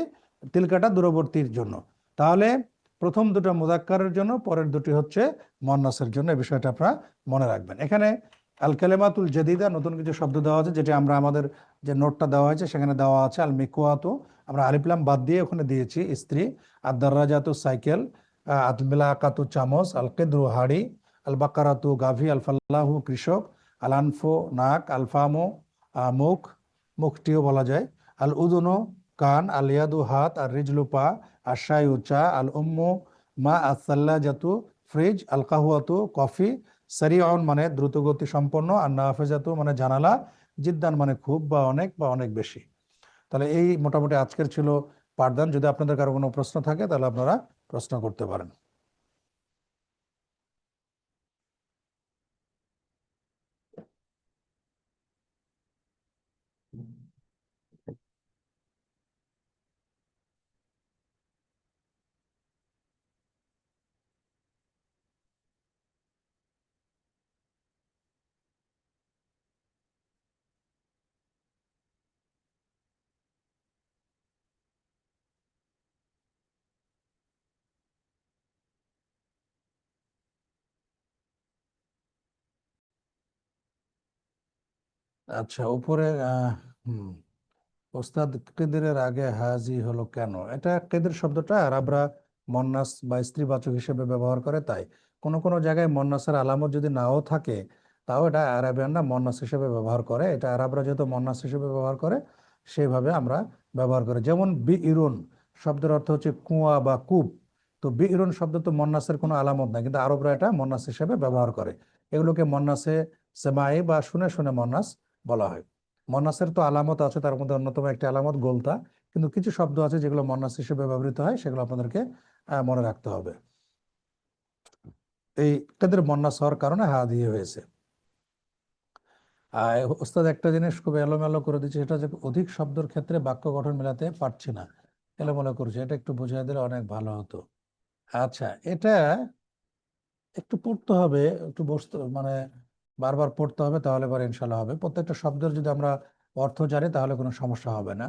তিলকাটা দূরবর্তীর জন্য। তাহলে প্রথম দুটো মুজাক্কারের জন্য, পরের দুটি হচ্ছে মুয়ান্নাসের জন্য, এই বিষয়টা আপনারা মনে রাখবেন। এখানে আল কালেমাতুল জাদিদা, নতুন কিছু শব্দ দেওয়া আছে, যেটা আমরা আমাদের যে নোটটা দেওয়া হয়েছে সেখানে দেওয়া আছে। আল মিকুয়াতু আমরা আলিফলাম বাদ দিয়ে ওখানে দিয়েছি স্ত্রী, আর দারাজাতু সাইকেল, আল মিলাকাতু চামচ, আল কিদরু হাড়ি, আল বাকারাতু গাভী, আল ফাল্লাহু কৃষক, আল আনফু নাক, আল ফামু মুখ, মুখটিও বলা যায়, আল উদুনু কান, আল ইয়াদু হাত, আর রিজলু পা, আর শায়ু চা, আল উম্মু মা, আসাল্লাজাতু ফ্রিজ, আল কাহুয়াতু কফি, সারিউন মানে দ্রুতগতি সম্পন্ন, আর নাফেজাতু মানে জানালা, জিদ্দান মানে খুব বা অনেক বা অনেক বেশি। তাহলে এই মোটামুটি আজকের ছিল পাঠদান। যদি আপনাদের কারো কোনো প্রশ্ন থাকে তাহলে আপনারা প্রশ্ন করতে পারেন। আচ্ছা, উপরে হুম ওস্তাদ কেদেরের আগে হাজি হলো কেন? এটা কেদের শব্দটা আরবরা মন্নাস বা স্ত্রীবাচক হিসেবে ব্যবহার করে, তাই কোন কোন জায়গায় মন্নাসের আলামত যদি নাও থাকে, তাও এটা আরাবিয়ানরা মন্নাস হিসেবে ব্যবহার করে। এটা আরবরা যেহেতু মন্নাস হিসেবে ব্যবহার করে, সেইভাবে আমরা ব্যবহার করি। যেমন বি ইরুন শব্দের অর্থ হচ্ছে কুয়া বা কূপ। তো বি ইরুন শব্দ তো মন্নাসের কোনো আলামত নাই, কিন্তু আরবরা এটা মন্নাস হিসেবে ব্যবহার করে। এগুলোকে মন্নাসে সেমাই বা শুনে শুনে মন্নাস বলা হয়। মন্নাসের তো আলামত আছে, তার মধ্যে অন্যতম একটি আলামত গোলতা। কিন্তু কিছু শব্দ আছে যেগুলো মন্নাস হিসেবে ব্যবহৃত হয়, সেগুলো আপনাদেরকে মনে রাখতে হবে। এই তাদের মন্নাস হওয়ার কারণে হা দিয়ে হয়েছে। আর ওস্তাদ একটা জিনিস খুব এলোমেলো করে দিচ্ছে, সেটা যে অধিক শব্দের ক্ষেত্রে বাক্য গঠন মেলাতে পারছি না, এলোমেলো করছে। এটা একটু বুঝিয়ে দিলে অনেক ভালো হতো। আচ্ছা, এটা একটু পড়তে হবে, একটু বসতে মানে বারবার পড়তে হবে, তাহলে পরে ইনশাল্লাহ হবে। প্রত্যেকটা শব্দের যদি আমরা অর্থ জানি তাহলে কোনো সমস্যা হবে না।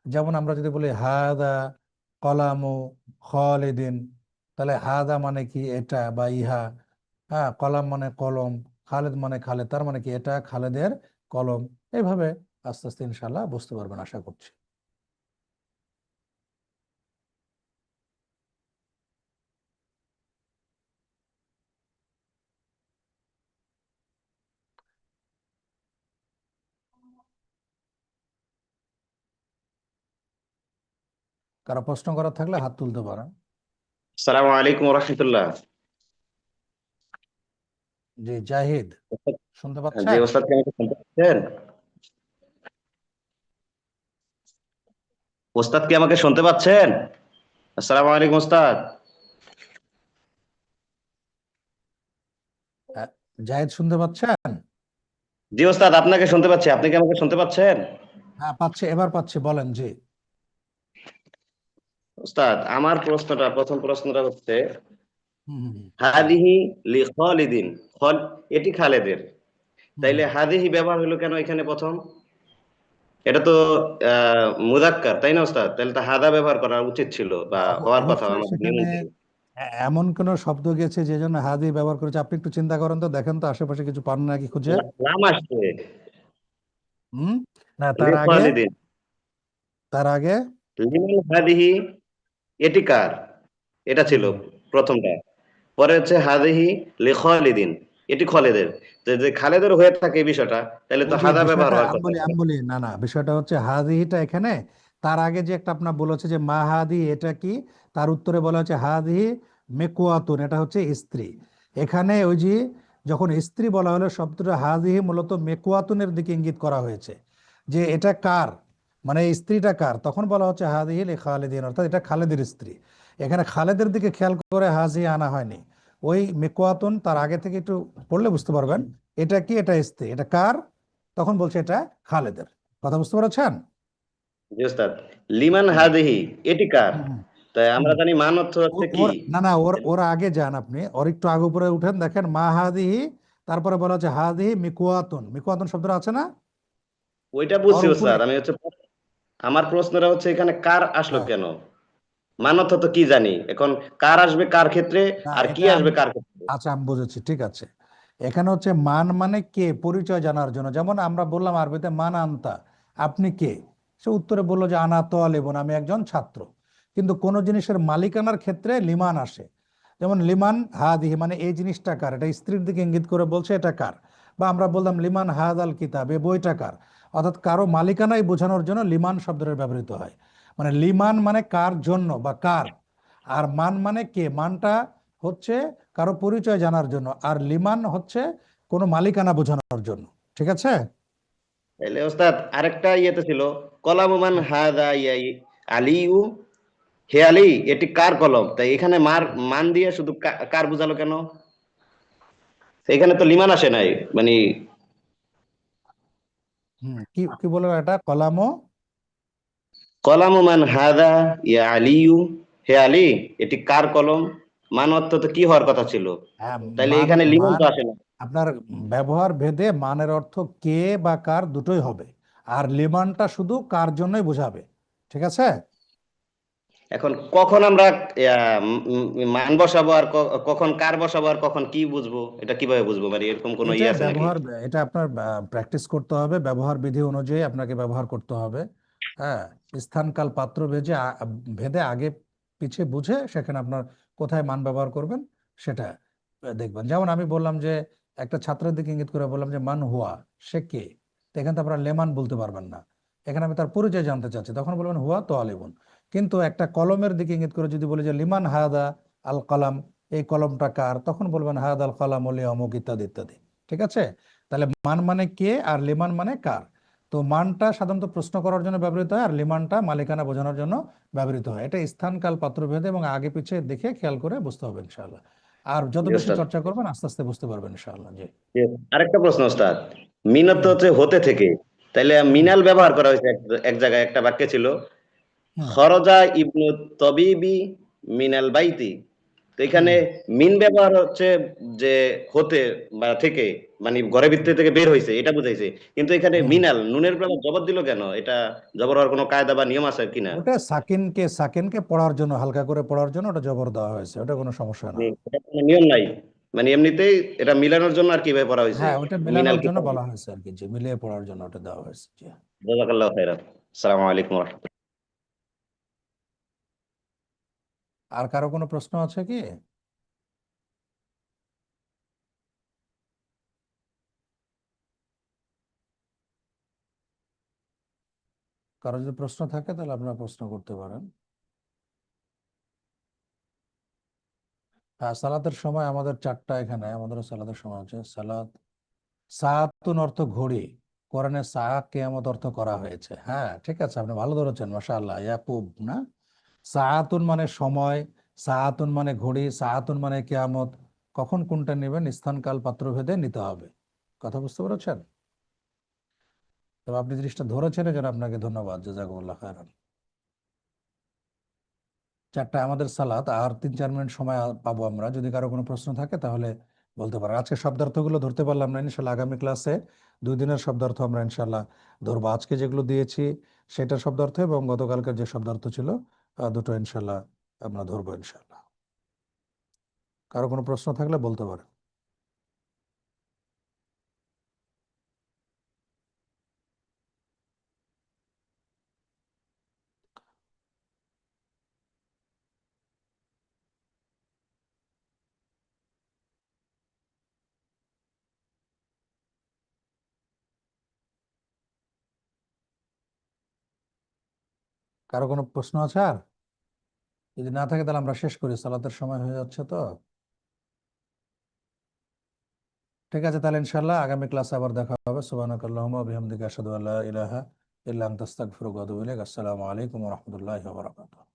যেমন আমরা যদি বলি হাদা কলামু খালিদিন, তাহলে হাদা মানে কি? এটা বা ইহা। হ্যাঁ, কলাম মানে কলম, খালেদ মানে খালেদ, তার মানে কি? এটা খালেদের কলম। এইভাবে আস্তে আস্তে ইনশাল্লাহ বুঝতে পারবেন আশা করছি। কারো প্রশ্ন করার থাকলে হাত তুলতে পারেন। আসসালামু আলাইকুম রহমতুল্লাহ। জি জাহিদ, শুনতে জি পাচ্ছেন? ওস্তাদ, কি আমাকে শুনতে পাচ্ছেন? ওস্তাদ কি আমাকে শুনতে পাচ্ছেন? আসসালামু আলাইকুম ওস্তাদ। আহ, জাহিদ শুনতে পাচ্ছেন? জি ওস্তাদ, আপনাকে শুনতে পাচ্ছি, আপনি কি আমাকে শুনতে পাচ্ছেন? হ্যাঁ পাচ্ছি, এবার পাচ্ছি, বলেন জি। ওস্তাদ, আমার প্রথম প্রশ্নটা হচ্ছে হুম হুম হুম, বলেন। হাদিহি লি খালিদিন। খল, এটি খালেদের। হুম তাইলে হুম। হাদিহি ব্যবহার হলো কেন এখানে প্রথম? এটা তো মুযাক্কার, তাই না ওস্তাদ? তাহলে তো হাদা ব্যবহার করা উচিত ছিল বা হওয়ার কথা অবশ্যই আমাদের নিয়ম সেখানে অনুযায়ী। এমন কোন শব্দ গেছে যে জন্য হাদি ব্যবহার করেছে? আপনি একটু চিন্তা করেন তো, দেখেন তো আশেপাশে কিছু পান নাকি খুঁজে। লাম আসছে হুম। না, লি তার আগে, খালিদিন। তার আগে। লিমান হাদিহি, এটি কার? এটা হুম ছিল হুম। প্রথমটা। পরে হচ্ছে হাদিহি লি খালিদিন, এটি খালেদের। যে যে খালেদের হয়ে থাকে এই বিষয়টা, তাহলে তো ওই যে হাদা ব্যবহার বিষয়টা হওয়ার আমি কথা। বলি, না না, বিষয়টা হচ্ছে হাদিহিটা এখানে। তার আগে যে একটা আপনার বলেছে যে মা হাদি, এটা কি? তার উত্তরে বলা হচ্ছে হাদিহি মেকুয়াতুন, এটা হচ্ছে স্ত্রী। এখানে ওই যে যখন স্ত্রী বলা হলো, শব্দটা হাদিহি মূলত মেকুয়াতুনের দিকে ইঙ্গিত করা হয়েছে, যে এটা কার, মানে এই স্ত্রীটা কার। তখন বলা হচ্ছে হাদিহি লি খালিদিন, অর্থাৎ এটা খালেদের স্ত্রী। এখানে খালেদের দিকে খেয়াল করে হাজি আনা হয়নি। ওই মেকুয়াতুন তার আগে থেকে একটু পড়লে বুঝতে পারবেন এটা কি, এটা স্ত্রী, এটা কার। তখন বলছে এটা খালেদের। কথা বুঝতে পেরেছেন? জি ওস্তাদ, লিমান হুম হাদিহি, এটি কার? হুম তাই আমরা হুম। জানি মান অর্থ হচ্ছে কি। ওর না না, ওর আগে যান আপনি, ওর একটু আগে উপরে উঠেন, দেখেন মা হাদিহি, তারপরে বলা হচ্ছে হাদিহি মিকুয়াতুন। মিকুয়াতুন শব্দটা আছে না ওইটা ওর বুঝছি উপরে? ওস্তাদ, আমি হচ্ছে আমার প্রশ্নটা হচ্ছে এখানে কার আসলো হ্যাঁ। কেন? মান অর্থ তো কি জানি, এখন কার আসবে কার ক্ষেত্রে, না, আর কি এটা আসবে আমি, কার ক্ষেত্রে? আচ্ছা আমি বুঝেছি, ঠিক আছে। এখানে হচ্ছে মান মানে কে, পরিচয় জানার জন্য। যেমন আমরা বললাম আরবিতে মান আনতা, আপনি কে? সে উত্তরে বললো যে আনা তালিবুন, আমি একজন ছাত্র। কিন্তু কোন জিনিসের মালিকানার ক্ষেত্রে লিমান আসে। যেমন লিমান হাদিহি, মানে এই জিনিসটা কার, এটা স্ত্রীর দিকে ইঙ্গিত করে বলছে এটা কার। বা আমরা বললাম লিমান হাদাল কিতাব, এই বইটা কার। অর্থাৎ কারো মালিকানাই বোঝানোর জন্য লিমান শব্দটা ব্যবহৃত হয়। মানে লিমান মানে কার জন্য বা কার। আর মান মানে কে, মানটা হচ্ছে কারো পরিচয় জানার জন্য, আর লিমান হচ্ছে কোনো মালিকানা বোঝানোর জন্য। ঠিক আছে? তাইলে ওস্তাদ আরেকটা ইয়েতে ছিল, কলামুমান হাদা ইয়াই আলিউ, হে আলী, এটি কার কলম? তাই এখানে মান দিয়ে শুধু কার বোঝালো কেন? এখানে তো লিমান আসে নাই, মানে কি কি বলবো, এটা কলামো। কলামুমান হাদা ইয়া আলিউ, হে আলী, এটি কার কলম? মান অর্থ তো কি হওয়ার কথা ছিল? হ্যাঁ, তাইলে মান এখানে লিমান মান তো আসে না। আপনার ব্যবহার ভেদে মানের অর্থ কে বা কার দুটোই হবে। আর লিমানটা শুধু কার জন্যই বোঝাবে। ঠিক আছে? এখন কখন আমরা মান বসাবো আর কখন কার বসাবো আর কখন কি বুঝবো, এটা কিভাবে বুঝবো, মানে এরকম কোনো এটা ইয়ে আছে নাকি? ব্যবহার, এটা আপনার প্র্যাকটিস করতে হবে, ব্যবহার বিধি অনুযায়ী আপনাকে ব্যবহার করতে হবে। হ্যাঁ, স্থান কাল পাত্র ভেদে আগে পিছে বুঝে সেখানে আপনার কোথায় মান ব্যবহার করবেন সেটা দেখবেন। যেমন আমি বললাম যে একটা ছাত্রের দিকে ইঙ্গিত করে বললাম যে মান হুয়া, সে কে, তো এখানে তো আপনারা লেমান বলতে পারবেন না, এখানে আমি তার পরিচয় জানতে চাচ্ছি, তখন বলবেন হুয়া তো আলিমুন। কিন্তু একটা কলমের দিকে ইঙ্গিত করে যদি বলি যে লিমান হাদা আল কালাম, এই কলমটা কার, তখন বলবেন হাদা আল কালাম অলি অমুক ইত্যাদি ইত্যাদি। ঠিক আছে? তাহলে মান মানে কে আর লিমান মানে কার। তো মানটা সাধারণত প্রশ্ন করার জন্য ব্যবহৃত হয়, আর লিমানটা মালিকানা বোঝানোর জন্য ব্যবহৃত হয়। এটা স্থান কাল পাত্র ভেদে এবং আগে পিছে দেখে খেয়াল করে বুঝতে হবে ইনশাআল্লাহ। আর যত জি বেশি ওস্তাদ। চর্চা করবেন আস্তে আস্তে বুঝতে পারবেন ইনশাআল্লাহ। জি। জি। আরেকটা প্রশ্ন ওস্তাদ, মিনাত তো হুম হচ্ছে হতে থেকে, তাইলে হুম মিনাল ব্যবহার করা হয়েছে এক জায়গায় একটা বাক্যে ছিল হুম খরজা ইবনু তবিবি মিনাল বাইতি। তো এখানে হুম মিন ব্যবহার হচ্ছে যে হতে বা থেকে, মানে ঘরের ভিতর থেকে বের হয়েছে এটা বুঝাইছে, কিন্তু এখানে হুম। মিনাল নুনের পর আবার জবর দিল কেন? এটা জবর হওয়ার কোনো কায়দা বা নিয়ম আছে কিনা? ওটা সাকিনকে, সাকিনকে পড়ার জন্য, হালকা করে পড়ার জন্য ওটা জবর দেওয়া হয়েছে, ওটা কোনো সমস্যা না। এটা কোনো নিয়ম নাই, মানে এমনিতেই এটা মিলানোর জন্য আর কিভাবে পড়া হয়েছে হ্যাঁ, ওটা মিনাল মেলানোর জন্য কিতাব। বলা হয়েছে আর কি, যে মিলিয়ে পড়ার জন্য ওটা দেওয়া হয়েছে। জি। জাযাকাল্লাহু খাইরান। আসসালামু আলাইকুম ওয়া রাহমাতুল্লাহ। আর কারো কোনো প্রশ্ন আছে কি? কারো যদি প্রশ্ন থাকে তাহলে আপনারা প্রশ্ন করতে পারেন। হ্যাঁ, সালাতের সময় আমাদের চারটা, এখানে আমাদের সালাতের সময় আছে সালাত। সাআতুন অর্থ ঘড়ি, কোরআনে সাআ কিয়ামত অর্থ করা হয়েছে। হ্যাঁ ঠিক আছে, আপনি ভালো ধরেছেন, মাশাআল্লাহ, ইয়াকুব না। সাআতুন মানে সময়, সাআতুন মানে ঘড়ি, সাআতুন মানে কিয়ামত। কখন কোনটা নেবেন স্থান কাল পাত্র ভেদে নিতে হবে। কথা বুঝতে পেরেছেন? তবে আপনি জিনিসটা ধরেছেন, এজন্য আপনাকে ধন্যবাদ, জাযাকুমুল্লাহ খায়রান। চারটা আমাদের সালাত, আর 3-4 মিনিট সময় পাবো আমরা, যদি কারো কোনো প্রশ্ন থাকে তাহলে বলতে পারেন। আজকে শব্দার্থগুলো ধরতে পারলাম না, ইনশাল্লাহ আগামী ক্লাসে 2 দিনের শব্দার্থ আমরা ইনশাল্লাহ ধরবো। আজকে যেগুলো দিয়েছি সেটার শব্দার্থ এবং গতকালকের যে শব্দার্থ ছিল, দুটো ইনশাল্লাহ আমরা ধরবো ইনশাল্লাহ। কারো কোনো প্রশ্ন থাকলে বলতে পারেন। কারো কোনো প্রশ্ন আছে আর? যদি না থাকে তাহলে আমরা শেষ করি, সালাতের সময় হয়ে যাচ্ছে তো। ঠিক আছে, তাহলে ইনশাল্লাহ আগামী ক্লাসে আবার দেখা হবে। সুবহানাকাল্লাহুম্মা ওয়া বিহামদিকা আশহাদু আল্লা ইলাহা ইল্লা আনতা আস্তাগফিরুকা ওয়া আতুবু ইলাইক। আসসালামু আলাইকুম ওয়া রাহমাতুল্লাহি ওয়া বারাকাতুহু।